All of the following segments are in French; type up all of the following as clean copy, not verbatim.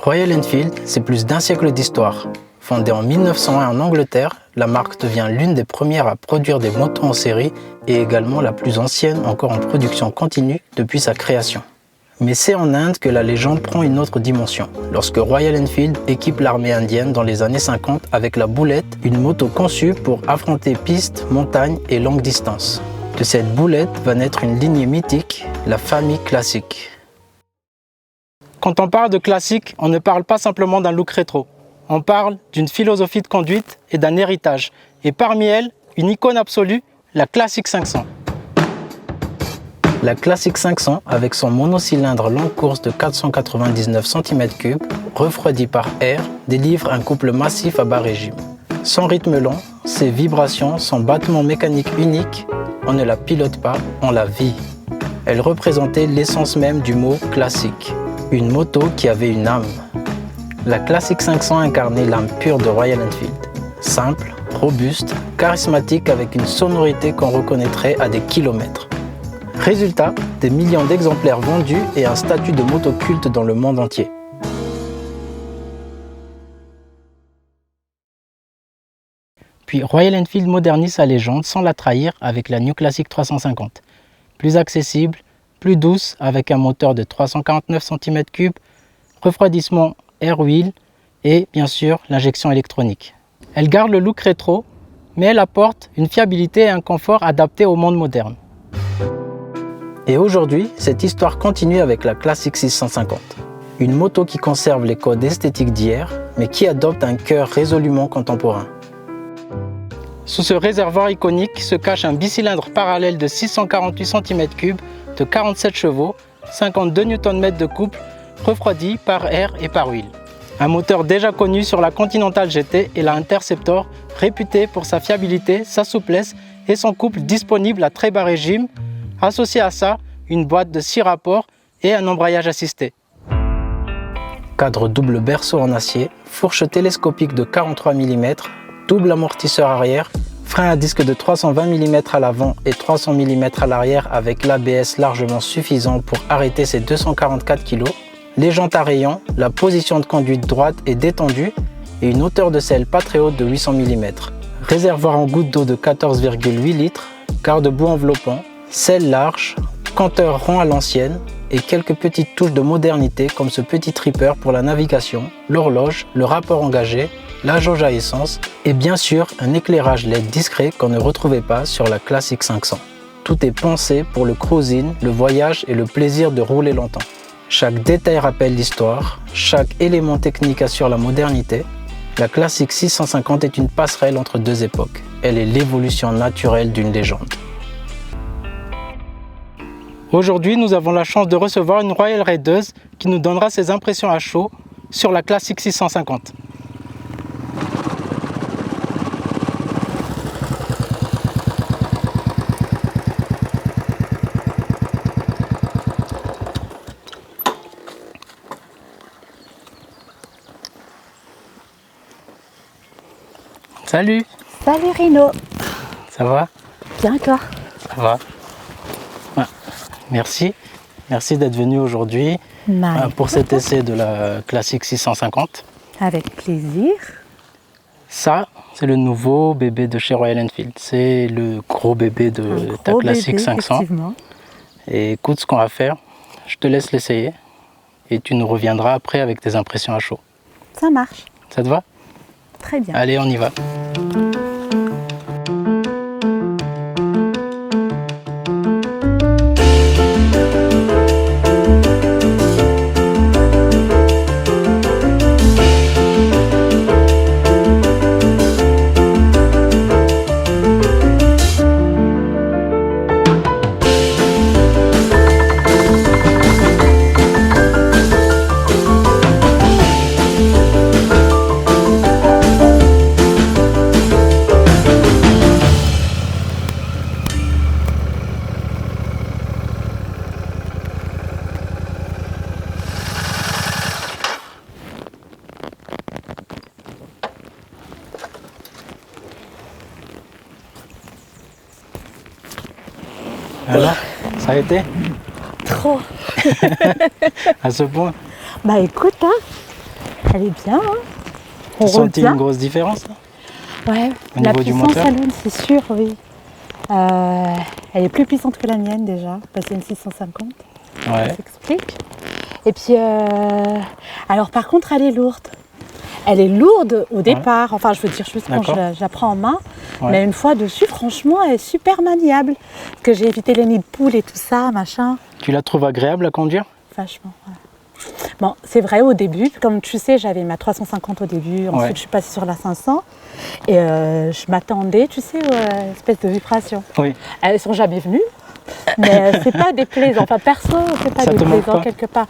Royal Enfield, c'est plus d'un siècle d'histoire. Fondée en 1901 en Angleterre, la marque devient l'une des premières à produire des motos en série et également la plus ancienne encore en production continue depuis sa création. Mais c'est en Inde que la légende prend une autre dimension, lorsque Royal Enfield équipe l'armée indienne dans les années 50 avec la Bullet, une moto conçue pour affronter pistes, montagnes et longues distances. De cette Bullet va naître une lignée mythique, la famille classique. Quand on parle de classique, on ne parle pas simplement d'un look rétro. On parle d'une philosophie de conduite et d'un héritage. Et parmi elles, une icône absolue, la Classic 500. La Classic 500, avec son monocylindre longue course de 499 cm3, refroidi par air, délivre un couple massif à bas régime. Son rythme lent, ses vibrations, son battement mécanique unique, on ne la pilote pas, on la vit. Elle représentait l'essence même du mot classique. Une moto qui avait une âme. La Classic 500 incarnait l'âme pure de Royal Enfield. Simple, robuste, charismatique avec une sonorité qu'on reconnaîtrait à des kilomètres. Résultat, des millions d'exemplaires vendus et un statut de moto culte dans le monde entier. Puis Royal Enfield modernise sa légende sans la trahir avec la New Classic 350. Plus accessible, plus douce avec un moteur de 349 cm3, refroidissement air wheel et bien sûr l'injection électronique. Elle garde le look rétro, mais elle apporte une fiabilité et un confort adaptés au monde moderne. Et aujourd'hui, cette histoire continue avec la Classic 650. Une moto qui conserve les codes esthétiques d'hier, mais qui adopte un cœur résolument contemporain. Sous ce réservoir iconique se cache un bicylindre parallèle de 648 cm3 de 47 chevaux, 52 Nm de couple, refroidi par air et par huile. Un moteur déjà connu sur la Continental GT et la Interceptor, réputé pour sa fiabilité, sa souplesse et son couple disponible à très bas régime. Associé à ça, une boîte de 6 rapports et un embrayage assisté. Cadre double berceau en acier, fourche télescopique de 43 mm, double amortisseur arrière, frein à disque de 320 mm à l'avant et 300 mm à l'arrière avec l'ABS largement suffisant pour arrêter ses 244 kg, les jantes à rayons, la position de conduite droite et détendue et une hauteur de selle pas très haute de 800 mm. Réservoir en goutte d'eau de 14,8 litres, garde-boue enveloppant, selle large, compteur rond à l'ancienne et quelques petites touches de modernité comme ce petit tripper pour la navigation, l'horloge, le rapport engagé, la jauge à essence et bien sûr un éclairage LED discret qu'on ne retrouvait pas sur la Classic 500. Tout est pensé pour le cruising, le voyage et le plaisir de rouler longtemps. Chaque détail rappelle l'histoire, chaque élément technique assure la modernité. La Classic 650 est une passerelle entre deux époques. Elle est l'évolution naturelle d'une légende. Aujourd'hui, nous avons la chance de recevoir une Royal Raideuse qui nous donnera ses impressions à chaud sur la Classic 650. Salut! Salut Rino! Ça va? Bien toi? Ça va. Ouais. Merci d'être venu aujourd'hui pour cet essai de la Classic 650. Avec plaisir. Ça, c'est le nouveau bébé de chez Royal Enfield. C'est le gros bébé de ta Classic 500. Et écoute ce qu'on va faire. Je te laisse l'essayer et tu nous reviendras après avec tes impressions à chaud. Ça marche. Ça te va? Très bien. Allez, on y va. Alors, ça a été? Trop. À ce point? Bah écoute, hein, Elle est bien, hein. Tu On as roule senti bien. une grosse différence là, Ouais, au la niveau du puissance moteur? allemande, c'est sûr, oui. Elle est plus puissante que la mienne déjà, parce que c'est une 650, ça Ouais, s'explique. Et puis, alors par contre, elle est lourde. Elle est lourde au départ, enfin je veux dire juste quand D'accord. je la prends en main, Ouais. mais une fois dessus, franchement, elle est super maniable. Parce que j'ai évité les nids de poules et tout ça, machin, tu la trouves agréable à conduire? vachement. Ouais. Bon, c'est vrai au début, comme tu sais, j'avais ma 350 au début, ensuite Ouais. je suis passée sur la 500 et je m'attendais, tu sais, aux espèces de vibrations. Oui, Elles sont jamais venues, mais c'est pas déplaisant. Enfin, perso, c'est pas Ça te manque déplaisant pas? quelque part.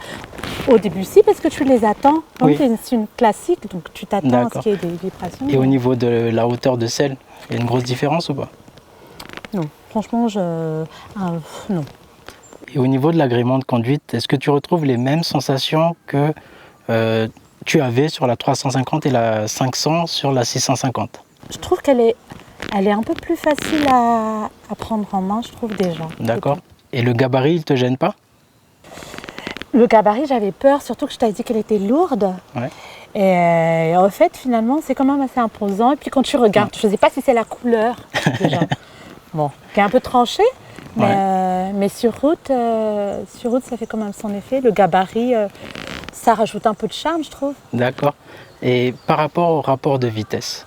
Au début, si, parce que tu les attends. Donc, Oui. c'est une classique, donc tu t'attends à ce D'accord. qu'il y ait des vibrations. et au niveau de la hauteur de selle, il y a une grosse différence ou pas? Non, franchement, non. Et au niveau de l'agrément de conduite, est-ce que tu retrouves les mêmes sensations que tu avais sur la 350 et la 500 sur la 650? Je trouve elle est un peu plus facile à prendre en main, je trouve déjà. D'accord. Et le gabarit, il te gêne pas? Le gabarit, j'avais peur, surtout que je t'avais dit qu'elle était lourde. Ouais. Et en fait, finalement, c'est quand même assez imposant. Et puis quand tu regardes, je ne sais pas si c'est la couleur déjà, bon, qui est un peu tranchée, mais sur route, ça fait quand même son effet. Le gabarit, ça rajoute un peu de charme, je trouve. D'accord. Et par rapport au rapport de vitesse,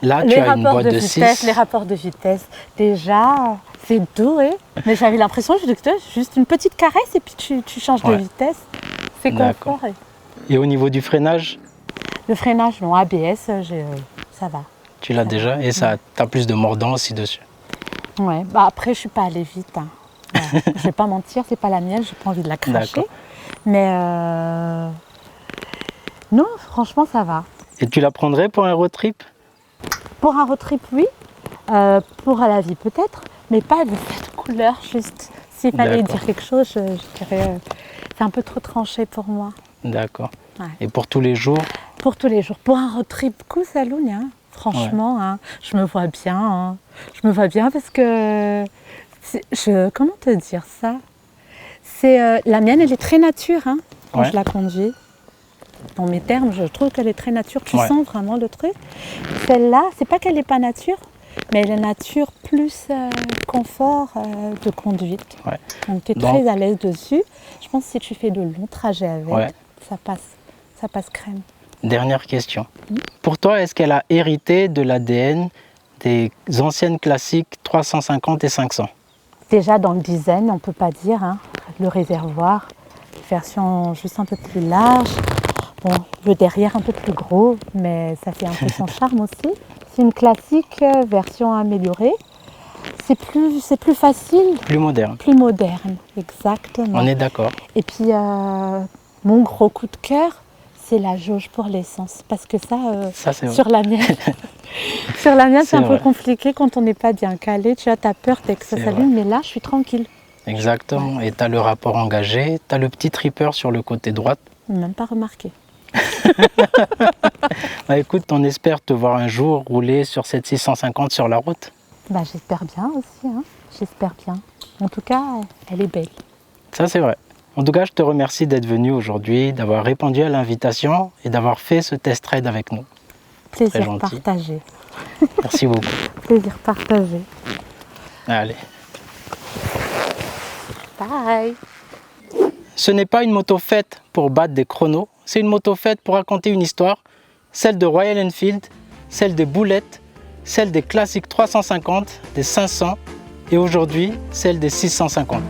là, tu Les as une rapports boîte de de vitesse, 6. les rapports de vitesse, déjà, c'est doué. Mais j'avais l'impression que c'était juste une petite caresse et puis tu changes de Ouais. vitesse. C'est D'accord. confort. Et au niveau du freinage, Le freinage, non, ABS, ça va. tu l'as déjà et ça, t'as plus de mordant aussi dessus. Ouais, bah après, je suis pas allée vite. Hein. Ouais. Je vais pas mentir, c'est pas la mienne, j'ai pas envie de la cracher. D'accord. Mais non, franchement, ça va. Et tu la prendrais pour un road trip? Pour un road trip, oui. Pour à la vie, peut-être. Mais pas de cette couleur, juste. S'il fallait D'accord. dire quelque chose, je dirais c'est un peu trop tranché pour moi. D'accord. Ouais. Et pour tous les jours? Pour tous les jours. Pour un road trip, Saloun, hein. Franchement, hein, je me vois bien. Hein. Je me vois bien parce que comment te dire ça? La mienne, elle est très nature hein, quand Ouais. je la conduis. Dans mes termes, je trouve qu'elle est très nature. Tu Ouais. sens vraiment le truc. Celle-là, c'est pas qu'elle n'est pas nature, mais elle est nature plus confort de conduite. Ouais. Donc tu es Donc- très à l'aise dessus. Je pense que si tu fais de longs trajets avec, Ouais. ça passe crème. Dernière question. Pour toi, est-ce qu'elle a hérité de l'ADN des anciennes classiques 350 et 500? Déjà dans le design, on ne peut pas dire, hein, le réservoir, version juste un peu plus large. Bon, le derrière un peu plus gros, mais ça fait un peu son charme aussi. C'est une classique version améliorée. C'est plus facile, Plus moderne. plus moderne, exactement. On est d'accord. Et puis, mon gros coup de cœur, c'est la jauge pour l'essence. Parce que Ça, c'est vrai. sur la mienne, c'est C'est un peu vrai. compliqué quand on n'est pas bien calé. Tu as peur dès que ça C'est s'allume, mais là, je suis tranquille. Exactement. Et tu as le rapport engagé, tu as le petit tripper sur le côté droit. Même pas remarqué. Bah, écoute, on espère te voir un jour rouler sur cette 650 sur la route. Bah, j'espère bien aussi, hein. J'espère bien. En tout cas, elle est belle. Ça, c'est vrai. En tout cas, je te remercie d'être venu aujourd'hui, d'avoir répondu à l'invitation et d'avoir fait ce test ride avec nous. Plaisir gentil. partagé. Merci beaucoup. Plaisir partagé. Allez. Bye. Ce n'est pas une moto faite pour battre des chronos, c'est une moto faite pour raconter une histoire, celle de Royal Enfield, celle des boulettes, celle des classiques 350, des 500 et aujourd'hui celle des 650.